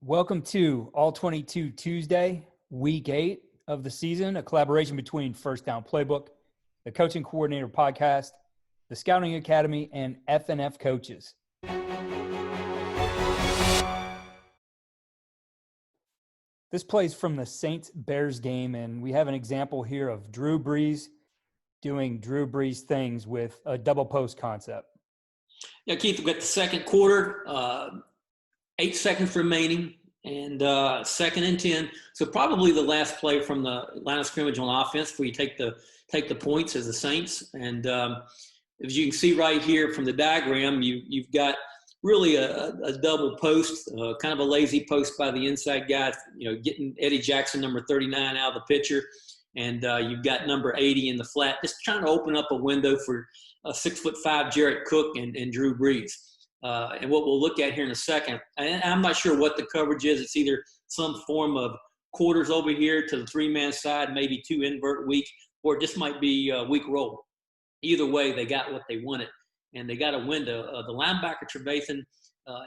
Welcome to All 22 Tuesday, Week 8 of the season, a collaboration between FirstDown PlayBook, the Coaching Coordinator Podcast, the Scouting Academy, and FNF Coaches. This plays from the Saints-Bears game, and we have an example here of Drew Brees doing Drew Brees things with a double post concept. Yeah, Keith, we've got the second quarter, 8 seconds remaining, and second and 10. So probably the last play from the line of scrimmage on offense where you take the points as the Saints. And as you can see right here from the diagram, you've got really a double post, kind of a lazy post by the inside guy, getting Eddie Jackson, number 39, out of the picture. And you've got number 80 in the flat, just trying to open up a window for 6'5" Jarrett Cook and Drew Brees. And what we'll look at here in a second, and I'm not sure what the coverage is. It's either some form of quarters over here to the three-man side, maybe two invert weak, or it just might be a weak roll. Either way, they got what they wanted, and they got a window. The linebacker, Trevathan,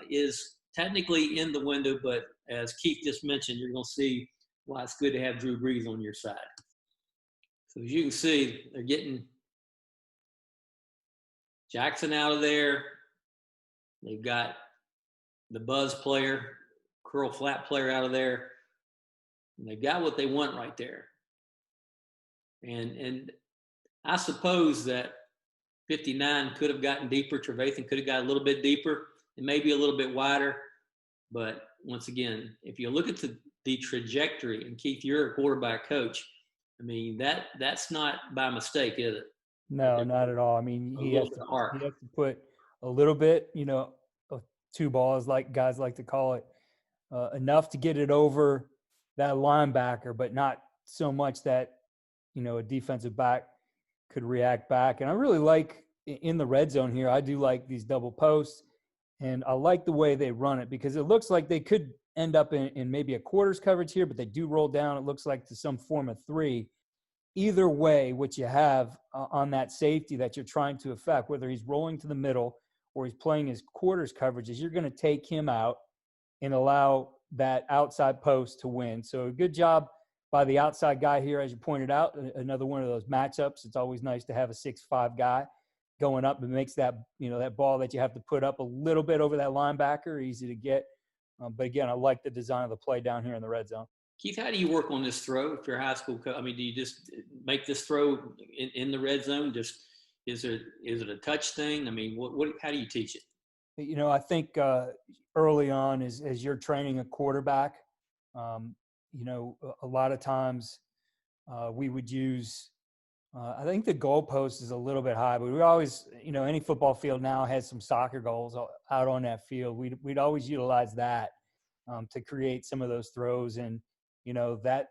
is technically in the window, but as Keith just mentioned, you're going to see why it's good to have Drew Brees on your side. So as you can see, they're getting Jackson out of there. They've got the buzz player, curl flat player out of there. And they've got what they want right there. And I suppose that 59 could have gotten deeper. Trevathan could have got a little bit deeper and maybe a little bit wider. But once again, if you look at the trajectory, and Keith, you're a quarterback coach, I mean, that's not by mistake, is it? No, not at all. I mean, he has to put a little bit, of two balls, like guys like to call it, enough to get it over that linebacker, but not so much that, a defensive back could react back. And I really like in the red zone here, I do like these double posts, and I like the way they run it because it looks like they could end up in maybe a quarters coverage here, but they do roll down. It looks like to some form of three. Either way, what you have on that safety that you're trying to affect, whether he's rolling to the middle or he's playing his quarters coverage, is you're going to take him out and allow that outside post to win. So a good job by the outside guy here, as you pointed out, another one of those matchups. It's always nice to have a 6'5" guy going up. It makes that, that ball that you have to put up a little bit over that linebacker easy to get. But again, I like the design of the play down here in the red zone. Keith, how do you work on this throw if you're a high school coach? I mean, do you just make this throw in the red zone? Just is it a touch thing? I mean, how do you teach it? I think early on as you're training a quarterback, a lot of times we would use I think the goalpost is a little bit high, but we always, any football field now has some soccer goals out on that field. We'd always utilize that to create some of those throws. And,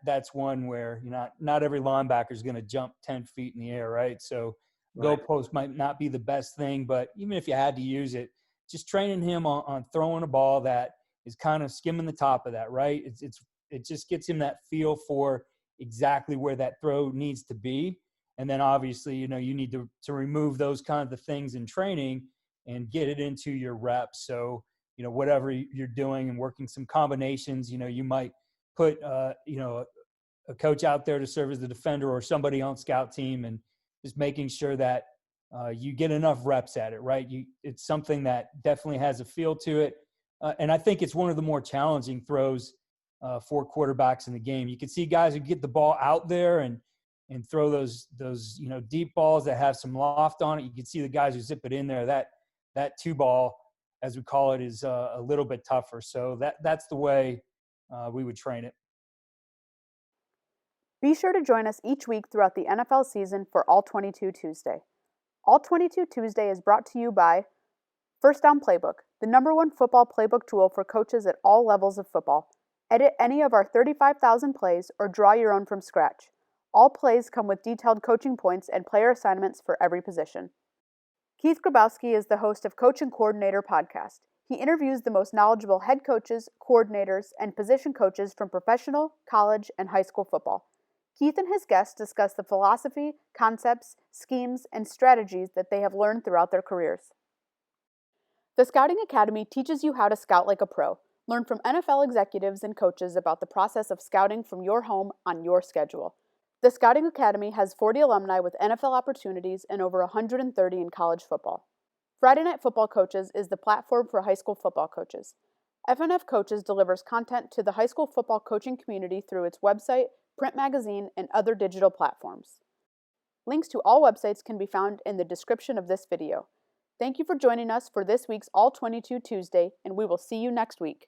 that's one where not every linebacker is going to jump 10 feet in the air, right? So goalpost might not be the best thing, but even if you had to use it, just training him on throwing a ball that is kind of skimming the top of that, right? It just gets him that feel for exactly where that throw needs to be. And then obviously, you need to remove those kinds of things in training and get it into your reps. So, whatever you're doing and working some combinations, you might put, a coach out there to serve as the defender or somebody on scout team, and just making sure that you get enough reps at it, right? It's something that definitely has a feel to it. And I think it's one of the more challenging throws for quarterbacks in the game. You can see guys who get the ball out there and throw those deep balls that have some loft on it. You can see the guys who zip it in there. That two ball, as we call it, is a little bit tougher. So that's the way we would train it. Be sure to join us each week throughout the NFL season for All 22 Tuesday. All 22 Tuesday is brought to you by FirstDown PlayBook, the #1 football playbook tool for coaches at all levels of football. Edit any of our 35,000 plays or draw your own from scratch. All plays come with detailed coaching points and player assignments for every position. Keith Grabowski is the host of Coach and Coordinator Podcast. He interviews the most knowledgeable head coaches, coordinators, and position coaches from professional, college, and high school football. Keith and his guests discuss the philosophy, concepts, schemes, and strategies that they have learned throughout their careers. The Scouting Academy teaches you how to scout like a pro. Learn from NFL executives and coaches about the process of scouting from your home on your schedule. The Scouting Academy has 40 alumni with NFL opportunities and over 130 in college football. Friday Night Football Coaches is the platform for high school football coaches. FNF Coaches delivers content to the high school football coaching community through its website, print magazine, and other digital platforms. Links to all websites can be found in the description of this video. Thank you for joining us for this week's All 22 Tuesday, and we will see you next week.